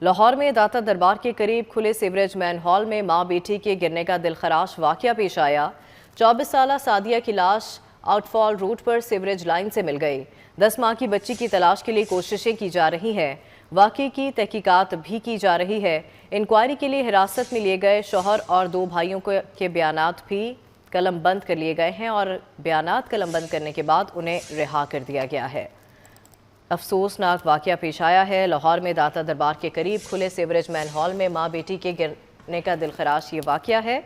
लाहौर में दाता दरबार के करीब खुले सीवरेज मैन हॉल में मां बेटी के गिरने का दिलखराश वाकया पेश आया। 24 साला सादिया की लाश आउटफॉल रूट पर सीवरेज लाइन से मिल गई। 10 माह की बच्ची की तलाश के लिए कोशिशें की जा रही हैं। वाकये की तहकीकात भी की जा रही है। इंक्वायरी के लिए हिरासत में लिए गए शौहर और 2 भाइयों के बयानात भी कलम बंद कर लिए गए हैं और बयानात कलम बंद करने के बाद उन्हें रिहा कर दिया गया है। अफसोसनाक वाकया पेश आया है। लाहौर में दाता दरबार के करीब खुले सीवरेज मैन हॉल में मां बेटी के गिरने का दिलखराश ये वाकया है।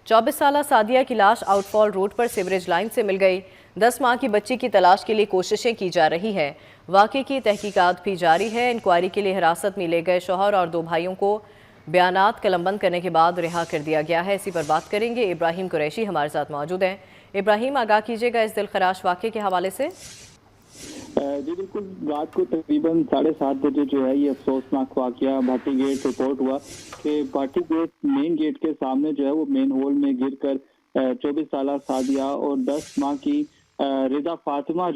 24 साला सादिया की लाश आउटफॉल रोड पर सीवरेज लाइन से मिल गई। 10 माह की बच्ची की तलाश के लिए कोशिशें की जा रही हैं। वाकये की तहकीकात भी जारी है। इंक्वायरी के लिए हिरासत में लिए गए शौहर और 2 भाइयों को बयानात कलमबंद करने के बाद रिहा कर दिया गया है। इसी पर बात करेंगे। इब्राहिम कुरैशी हमारे साथ मौजूद हैं। इब्राहिम, आगाह कीजिएगा इस दिलखराश वाकये के हवाले से। जी बिल्कुल, रात को तकरीबन 7:30 बजे जो है ये अफसोसनाक वाकया भाटी गेट रिपोर्ट हुआ कि भाटी गेट मेन गेट के सामने जो है वो मेन होल में गिरकर 24 साला सादिया और 10 माह की रिदा फातिमा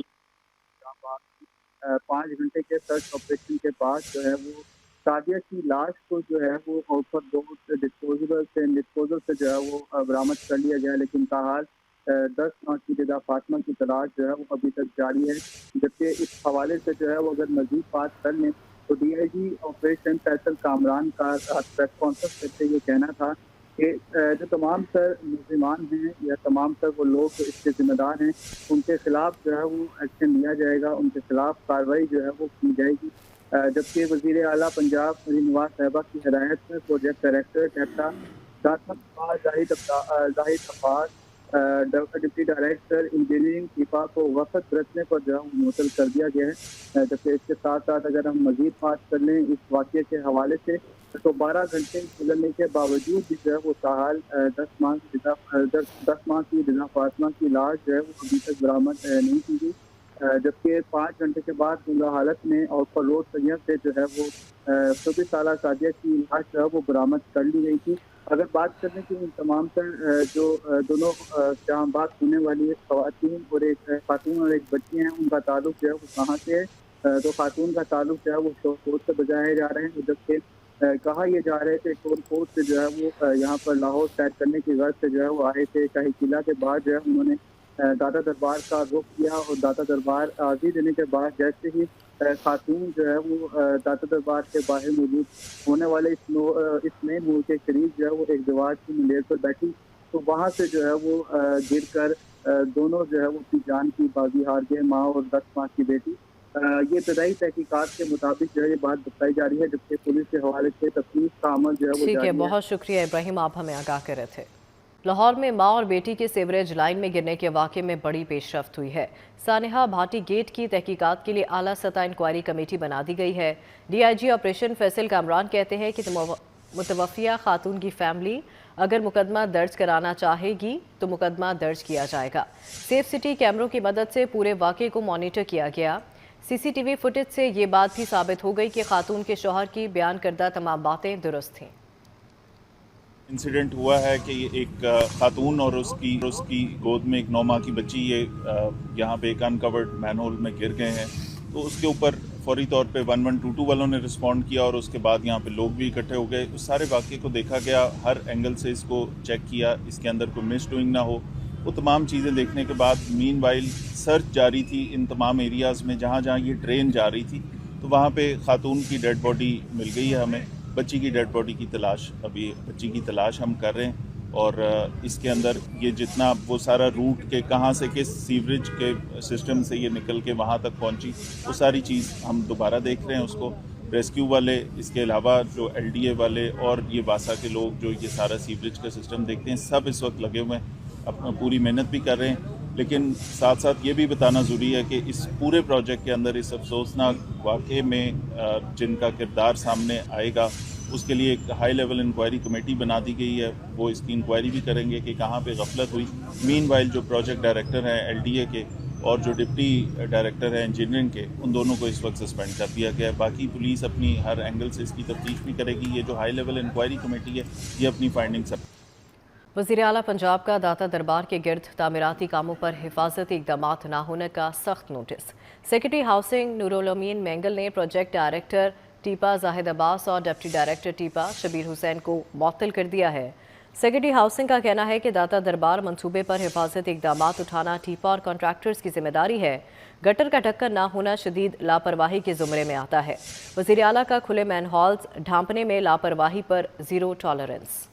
5 घंटे के सर्च ऑपरेशन के बाद जो है वो सादिया की लाश को जो है वो आउटफॉल रोड डिस्पोजल से जो है वो बरामद कर लिया गया, लेकिन ताहाल 10 माह की रिदा फातिमा की तलाश जो है वो अभी तक जारी है। जबकि इस हवाले से जो है वो अगर मजीद बात कर लें तो DIG ऑपरेशन फैसल कामरान का प्रेस कॉन्फ्रेंस करते ये कहना था कि जो तमाम सर मुलजिमान हैं या तमाम सर वो लोग इसके जिम्मेदार हैं, उनके खिलाफ जो है वो एक्शन लिया जाएगा, उनके खिलाफ कार्रवाई जो है वो की जाएगी। जबकि वज़ीर आला पंजाब नवाज साहिबा की हिदायत में प्रोजेक्ट डायरेक्टर कहता Zahid Abbas deputy director engineering TEPA को वक्त बरतने पर जो है मुअत्तल कर दिया गया है। जबकि इसके साथ साथ अगर हम मजीद बात कर लें इस वाक़े के हवाले से तो 12 घंटे गुजरने के बावजूद भी जो है वो ताहाल 10 माह की रिदा फातिमा की लाश जो है वो अभी तक बरामद नहीं की गई। जबकि 5 घंटे के बाद गुमराह हालत में आउटफॉल रोड सैयद से जो है वो 24 साला सादिया की लाश जो है वो बरामद कर ली गई थी। अगर बात करें कि इन तमाम तर जो दोनों जहाँ बात होने वाली है खातून और एक बच्ची हैं, उनका ताल्लुक जो है वो कहाँ से है, तो खातून का ताल्लुक जो है वो शोरकोट से बजाए जा रहे हैं। जबकि कहा यह जा रहे थे शोरकोट से जो है वो यहाँ पर लाहौर सैर करने की गर्ज से जो है वो आए थे। शाही किला के बाद जो है उन्होंने दाता दरबार का रुख किया और दाता दरबार आज़ी देने के बाद जैसे ही खातून जो है वो दाता दरबार के बाहर मौजूद होने वाले इस मेन मोड़ के करीब जो है वो एक दीवार की मुलेर पर बैठी, तो वहाँ से जो है वो गिर कर दोनों जो है वो अपनी जान की बाजी हार गए, माँ और 10 माह की बेटी। ये इब्तदाई तहकीकात के मुताबिक जो है ये बात बताई जा रही है। जबकि पुलिस के हवाले से तफ्तीश का अमल जो है वो ठीक है, बहुत शुक्रिया इब्राहिम, आप हमें आगाह कर रहे थे। लाहौर में मां और बेटी के सीवरेज लाइन में गिरने के वाक़े में बड़ी पेशरफ्त हुई है। सानेहा भाटी गेट की तहकीकात के लिए आला सतह इंक्वायरी कमेटी बना दी गई है। DIG ऑपरेशन फैसल कामरान कहते हैं कि मुतवफ़िया खातून की फैमिली अगर मुकदमा दर्ज कराना चाहेगी तो मुकदमा दर्ज किया जाएगा। सेफ सिटी कैमरों की मदद से पूरे वाक़े को मॉनिटर किया गया। CCTV फुटेज से ये बात भी साबित हो गई कि खातून के शौहर की बयान करदा तमाम बातें दुरुस्त थीं। इंसिडेंट हुआ है कि एक खातून और उसकी गोद में एक 9 माह की बच्ची ये यहाँ पे एक अनकवर्ड मैनहोल में गिर गए हैं। तो उसके ऊपर फौरी तौर पे 1122 वालों ने रिस्पॉन्ड किया और उसके बाद यहाँ पे लोग भी इकट्ठे हो गए। उस सारे वाक़े को देखा गया, हर एंगल से इसको चेक किया, इसके अंदर कोई मिस डूइंग ना हो। वो तमाम चीज़ें देखने के बाद मीनवाइल सर्च जारी थी इन तमाम एरियाज़ में जहाँ जहाँ ये ट्रेन जा रही थी। तो वहाँ पे खातून की डेड बॉडी मिल गई है हमें। बच्ची की डेड बॉडी की तलाश हम कर रहे हैं और इसके अंदर ये जितना वो सारा रूट के कहाँ से किस सीवरेज के सिस्टम से ये निकल के वहाँ तक पहुँची, वो सारी चीज़ हम दोबारा देख रहे हैं उसको। रेस्क्यू वाले, इसके अलावा जो LDA वाले और ये वासा के लोग जो ये सारा सीवरेज का सिस्टम देखते हैं, सब इस वक्त लगे हुए हैं, अपना पूरी मेहनत भी कर रहे हैं। लेकिन साथ साथ ये भी बताना ज़रूरी है कि इस पूरे प्रोजेक्ट के अंदर इस अफसोसनाक वाक़े में जिनका किरदार सामने आएगा उसके लिए एक हाई लेवल इंक्वायरी कमेटी बना दी गई है। वो इसकी इंक्वायरी भी करेंगे कि कहाँ पे गफलत हुई। मीनवाइल जो प्रोजेक्ट डायरेक्टर हैं LDA के और जो डिप्टी डायरेक्टर हैं इंजीनियरिंग के, उन दोनों को इस वक्त सस्पेंड कर दिया गया है। बाकी पुलिस अपनी हर एंगल से इसकी तफ्तीश भी करेगी। ये जो हाई लेवल इंक्वायरी कमेटी है ये अपनी फाइंडिंग्स। वज़ीर आला पंजाब का दाता दरबार के गिर्द तामीराती कामों पर हिफाजती इक़दामात न होने का सख्त नोटिस। सेक्रेटरी हाउसिंग नूरुल अमीन मैंगल ने प्रोजेक्ट डायरेक्टर टीपा जाहिद अब्बास और डिप्टी डायरेक्टर टीपा शबीर हुसैन को मुअत्तल कर दिया है। सेक्रेटरी हाउसिंग का कहना है कि दाता दरबार मंसूबे पर हिफाजती इक़दामात उठाना टीपा और कॉन्ट्रैक्टर्स की जिम्मेदारी है। गटर का ढक्कन ना होना शदीद लापरवाही के ज़ुमरे में आता है। वज़ीर आला का खुले मैन हॉल्स ढांपने में लापरवाही पर ज़ीरो टॉलरेंस।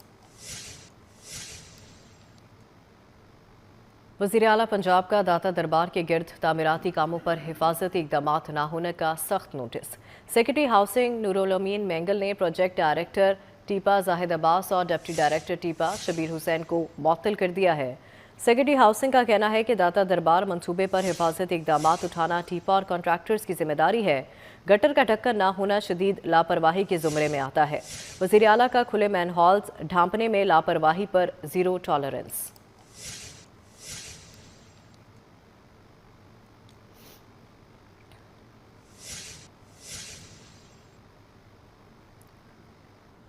वज़ीर आला पंजाब का दाता दरबार के गिर्द तामीराती कामों पर हिफाजती इक़दामात ना होने का सख्त नोटिस। सेक्रेटरी हाउसिंग नूरुल अमीन मेंगल ने प्रोजेक्ट डायरेक्टर टीपा जाहिद अब्बास और डिप्टी डायरेक्टर टीपा शबीर हुसैन को मुअत्तल कर दिया है। सेक्रेटरी हाउसिंग का कहना है कि दाता दरबार मंसूबे पर हिफाजती इक़दामात उठाना टीपा और कॉन्ट्रैक्टर्स की जिम्मेदारी है। गटर का ढक्कन ना होना शदीद लापरवाही के ज़ुमरे में आता है। वज़ीर आला का खुले मैन हॉल्स ढांपने में लापरवाही पर ज़ीरो टॉलरेंस।